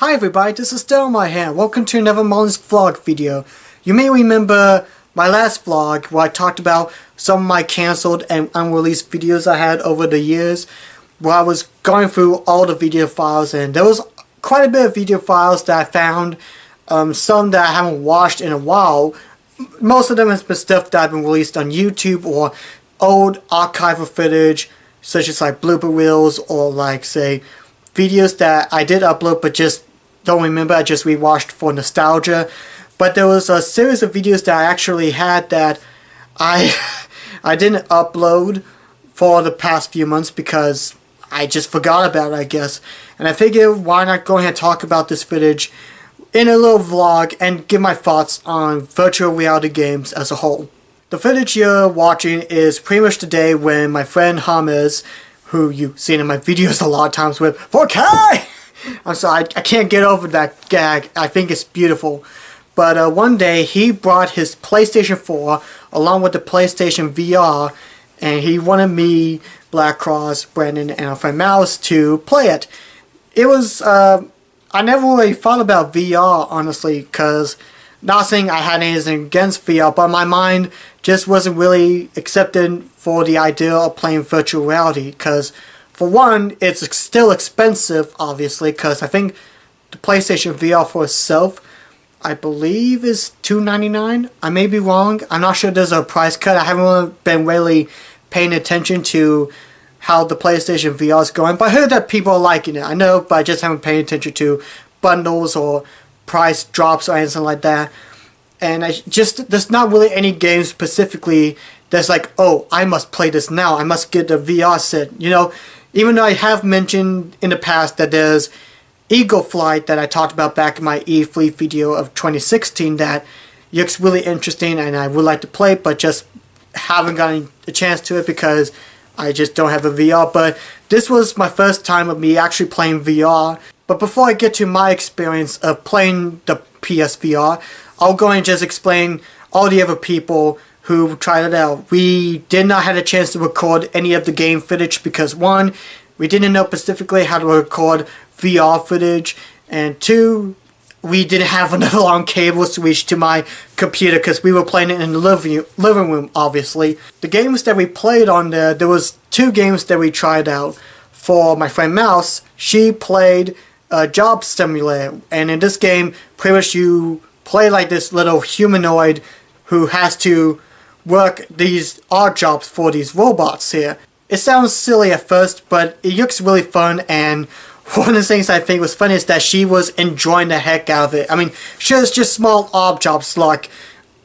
Hi everybody, this is still my hand. Welcome to another Mullins vlog video. You may remember my last vlog where I talked about some of my cancelled and unreleased videos I had over the years, where I was going through all the video files, and there was quite a bit of video files that I found, some that I haven't watched in a while. Most of them has been stuff that have been released on YouTube or old archival footage, such as like blooper reels or like say videos that I did upload but just don't remember, I just rewatched for nostalgia. But there was a series of videos that I actually had that I didn't upload for the past few months because I just forgot about it, I guess. And I figured why not go ahead and talk about this footage in a little vlog and give my thoughts on virtual reality games as a whole. The footage you're watching is pretty much the day when my friend James, who you've seen in my videos a lot of times with 4K! I'm sorry, I can't get over that gag. I think it's beautiful. But one day he brought his PlayStation 4 along with the PlayStation VR, and he wanted me, Black Cross, Brandon, and our friend Mouse to play it. It was, I never really thought about VR, honestly, because not saying I had anything against VR, but my mind just wasn't really accepted for the idea of playing virtual reality, because for one, it's still expensive, obviously, because I think the PlayStation VR for itself, I believe, is $299. I may be wrong. I'm not sure there's a price cut. I haven't been really paying attention to how the PlayStation VR is going, but I heard that people are liking it. I know, but I just haven't paid attention to bundles or price drops or anything like that. And there's not really any games specifically that's like, oh, I must play this now, I must get the VR set, you know. Even though I have mentioned in the past that there's Eagle Flight that I talked about back in my E3 video of 2016 that looks really interesting and I would like to play, but just haven't gotten a chance to it because I just don't have a VR. But this was my first time of me actually playing VR. But before I get to my experience of playing the PSVR, I'll go and just explain all the other people who tried it out. We did not have a chance to record any of the game footage because one, we didn't know specifically how to record VR footage, and two, we didn't have enough long cables to reach to my computer because we were playing it in the living room, obviously. The games that we played on there was two games that we tried out. For my friend Mouse, she played Job Simulator, and in this game, pretty much you play like this little humanoid who has to work these odd jobs for these robots here. It sounds silly at first, but it looks really fun, and one of the things I think was funny is that she was enjoying the heck out of it. I mean, sure, it's just small odd jobs like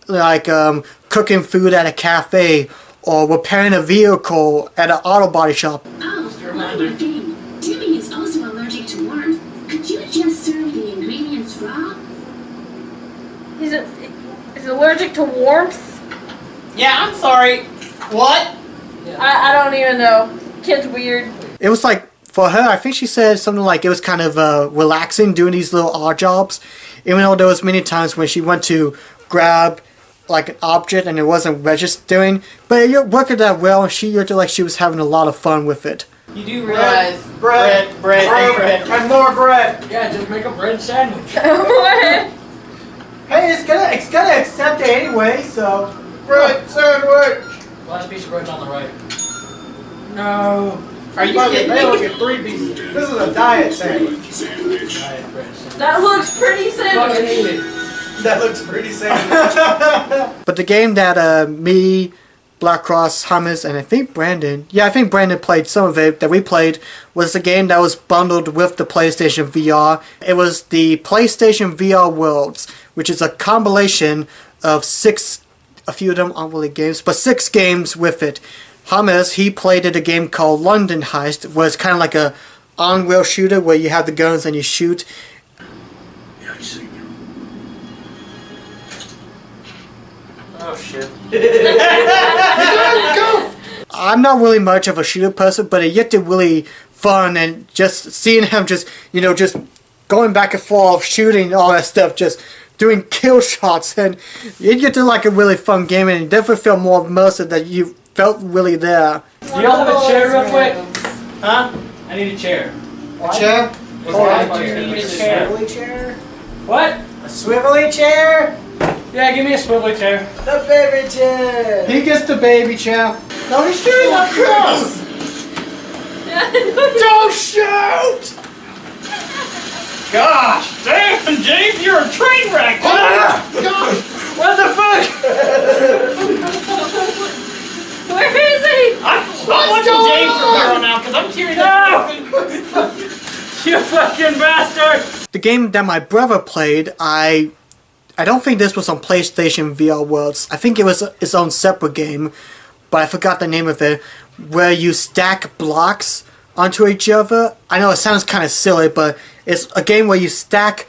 cooking food at a cafe or repairing a vehicle at an auto body shop. Oh, reminder. Timmy is also allergic to warmth. Could you just serve the ingredients raw? He's allergic to warmth? Yeah, I'm sorry. What? I don't even know. Kid's weird. It was like, for her, I think she said something like it was kind of relaxing doing these little odd jobs. Even though there was many times when she went to grab like an object and it wasn't registering. But it worked out well, and she looked like she was having a lot of fun with it. You do realize bread, and more bread. Yeah, just make a bread sandwich. What? Hey, it's gonna accept it anyway, so bread sandwich. Last piece of bread on the right. No. Are you kidding They only me? get 3 pieces. This is a diet sandwich. Diet bread sandwich. That looks pretty Fucking eat sandwich. it. That looks pretty sandwich. But the game that me, Black Cross, James, and I think Brandon, played some of it, that we played, was the game that was bundled with the PlayStation VR. It was the PlayStation VR Worlds, which is a compilation of 6, a few of them aren't really games, but 6 games with it. James, he played at a game called London Heist, where it's kind of like a on-rail shooter where you have the guns and you shoot. Yeah, I see. Oh shit. I'm not really much of a shooter person, but it looked really fun, and just seeing him just going back and forth, shooting, all that stuff, just doing kill shots, and it looked like a really fun game, and it definitely felt more immersive that you felt really there. Do y'all have a chair real quick? Huh? I need a chair. A chair? Was Oh, that a my chair. feet Like in a the chair? swivelly chair? What? A swivelly chair? Yeah, give me a swivel chair. The baby chair! He gets the baby chair. No, he's shooting up Chris! Don't shoot! Gosh, damn, James, you're a train wreck. Gosh! What the fuck? Where is he? I'm watching going James from on? here on out because I'm tearing up. You fucking bastard! The game that my brother played, I don't think this was on PlayStation VR Worlds. I think it was its own separate game, but I forgot the name of it, where you stack blocks onto each other. I know it sounds kind of silly, but it's a game where you stack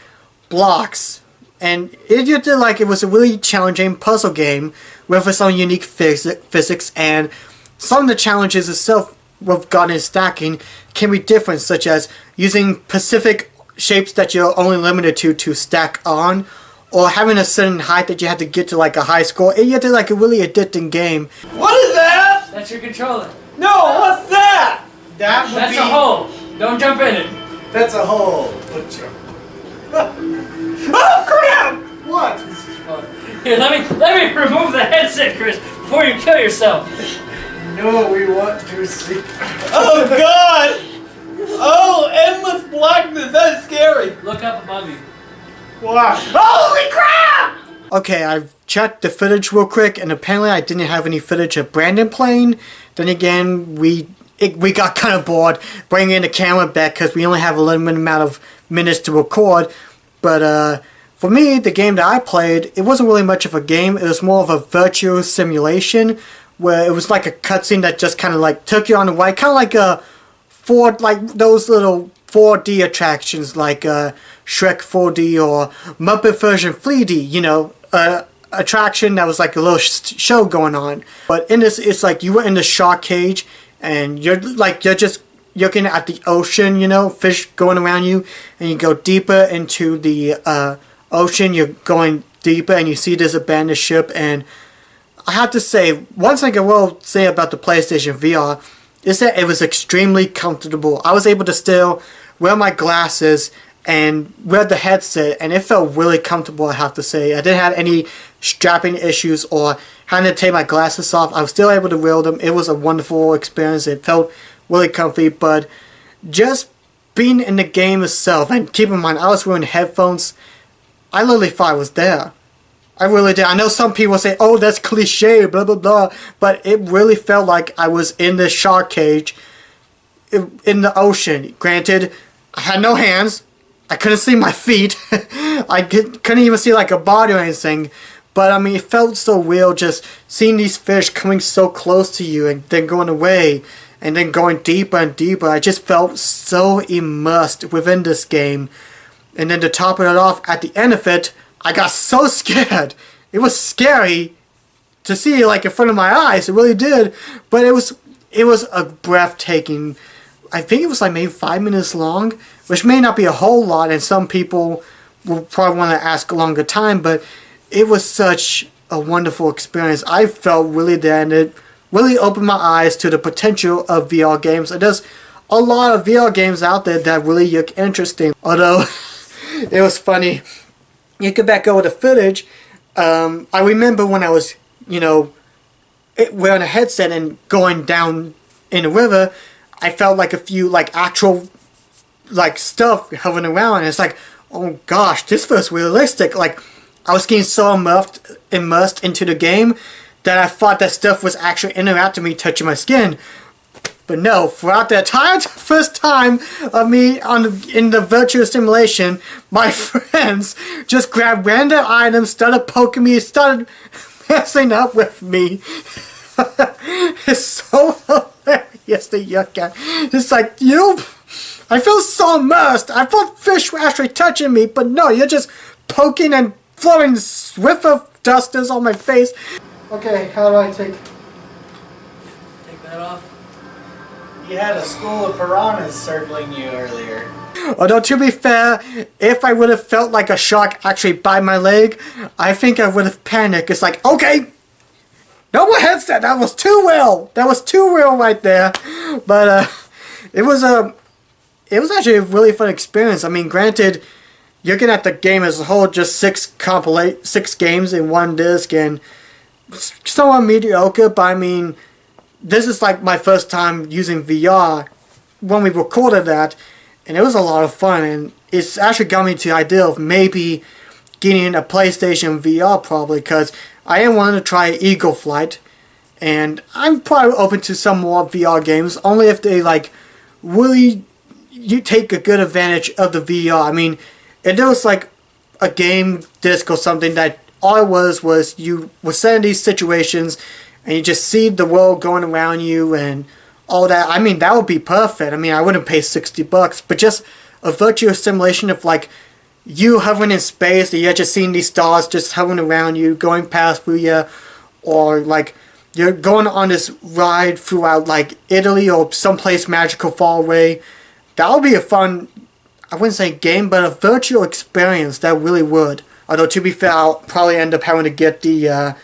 blocks, and it was a really challenging puzzle game with its own unique physics, and some of the challenges itself with God and stacking can be different, such as using specific shapes that you're only limited to stack on, or having a certain height that you have to get to like a high score. It is like a really addicting game. What is that? That's your controller. No, what's that? That would That's be... a hole. Don't jump in it. That's a hole. Oh crap! What? Here, let me remove the headset, Chris, before you kill yourself. No, we want to see. Oh god! Oh, endless blackness. That's scary. Look up above you. Wow. Holy crap! Okay, I've checked the footage real quick, and apparently I didn't have any footage of Brandon playing. Then again, we got kind of bored bringing in the camera back because we only have a limited amount of minutes to record. But for me, the game that I played, it wasn't really much of a game. It was more of a virtual simulation where it was like a cutscene that just kind of like took you on the ride, kind of like those little 4D attractions like Shrek 4D or Muppet version 3D, you know, attraction that was like a little show going on. But in this, it's like you were in the shark cage and you're just looking at the ocean, you know, fish going around you, and you go deeper into the ocean, you're going deeper and you see this abandoned ship. And I have to say, one thing I will say about the PlayStation VR is that it was extremely comfortable. I was able to still wear my glasses and wear the headset, and it felt really comfortable, I have to say. I didn't have any strapping issues or having to take my glasses off. I was still able to wear them. It was a wonderful experience. It felt really comfy, but just being in the game itself, and keep in mind, I was wearing headphones, I literally thought I was there. I really did. I know some people say, oh, that's cliche, blah, blah, blah, but it really felt like I was in the shark cage in the ocean. Granted, I had no hands. I couldn't see my feet. I couldn't even see like a body or anything. But I mean, it felt so real just seeing these fish coming so close to you and then going away and then going deeper and deeper. I just felt so immersed within this game. And then to top it off, at the end of it, I got so scared. It was scary to see like in front of my eyes. It really did. But it was a breathtaking. I think it was like maybe 5 minutes long, which may not be a whole lot, and some people will probably want to ask a longer time, but it was such a wonderful experience. I felt really there, and it really opened my eyes to the potential of VR games. And there's a lot of VR games out there that really look interesting. Although, it was funny. You could back over the footage. I remember when I was, you know, wearing a headset and going down in the river, I felt like a few like actual like stuff hovering around, and it's like, oh gosh, this feels realistic. Like I was getting so immersed into the game that I thought that stuff was actually interacting with me, touching my skin. But no, throughout the entire first time of me in the virtual simulation, my friends just grabbed random items, started poking me, started messing up with me. It's so hilarious to look at. It's like, I feel so immersed. I thought fish were actually touching me, but no, you're just poking and throwing Swiffer dusters on my face. Okay, how do I take that off? You had a school of piranhas circling you earlier. Although, to be fair, if I would have felt like a shark actually bite my leg, I think I would have panicked. It's like, okay, no more headset. That was too real. That was too real right there. But it it was actually a really fun experience. I mean, granted, looking at the game as a whole, just 6 games in one disc, and somewhat mediocre, but I mean, this is like my first time using VR when we recorded that, and it was a lot of fun, and it's actually got me to the idea of maybe getting a PlayStation VR probably, because I am wanting to try Eagle Flight, and I'm probably open to some more VR games, only if they like really you take a good advantage of the VR. I mean, if there was like a game disc or something that all it was you were set in these situations and you just see the world going around you and all that, I mean, that would be perfect. I mean, I wouldn't pay $60, but just a virtual simulation of like you hovering in space and you're just seeing these stars just hovering around you, going past through you, or like you're going on this ride throughout like Italy or someplace magical far away. That would be a fun, I wouldn't say game, but a virtual experience that really would. Although to be fair, I'll probably end up having to get the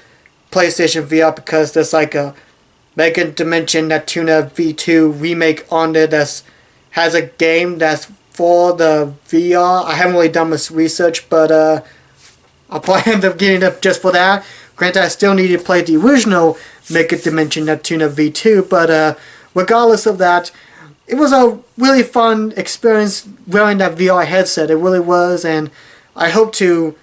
PlayStation VR because there's like a Mega Dimension Neptuna V2 remake on there that has a game that's for the VR. I haven't really done much research, but I'll probably end up getting it just for that. Granted, I still need to play the original Mega Dimension Neptuna V2, but regardless of that, it was a really fun experience wearing that VR headset. It really was, and I hope to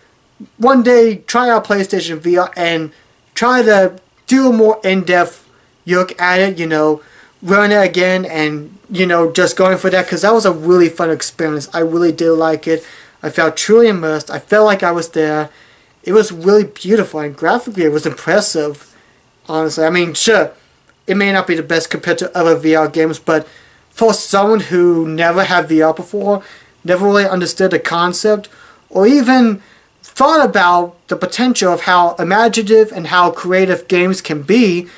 one day try out PlayStation VR and try to do a more in-depth look at it, you know, run it again and, you know, just going for that, because that was a really fun experience. I really did like it. I felt truly immersed. I felt like I was there. It was really beautiful, and graphically it was impressive, honestly. I mean, sure, it may not be the best compared to other VR games, but for someone who never had VR before, never really understood the concept, or even thought about the potential of how imaginative and how creative games can be,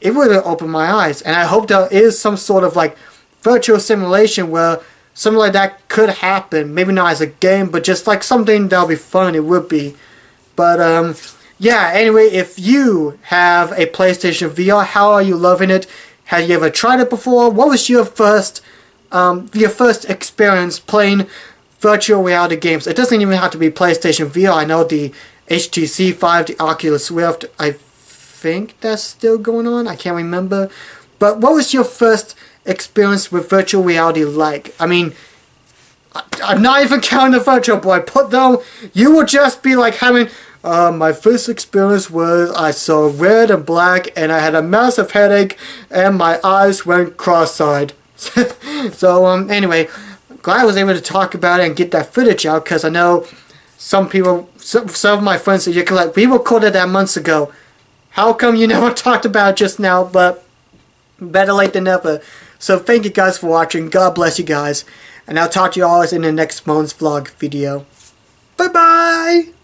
it really opened my eyes. And I hope there is some sort of like virtual simulation where something like that could happen. Maybe not as a game, but just like something that'll be fun. It would be. But yeah, anyway, if you have a PlayStation VR, how are you loving it? Have you ever tried it before? What was your first experience playing virtual reality games? It doesn't even have to be PlayStation VR. I know the HTC 5, the Oculus Rift, I think that's still going on. I can't remember. But what was your first experience with virtual reality like? I mean, I'm not even counting the Virtual Boy. Put though, you would just be like having, my first experience was I saw red and black and I had a massive headache and my eyes went cross-eyed. So, anyway, glad I was able to talk about it and get that footage out, because I know some people, some of my friends said, you're like, we recorded that months ago. How come you never talked about it just now? But better late than never. So thank you guys for watching. God bless you guys. And I'll talk to you all in the next month's vlog video. Bye bye!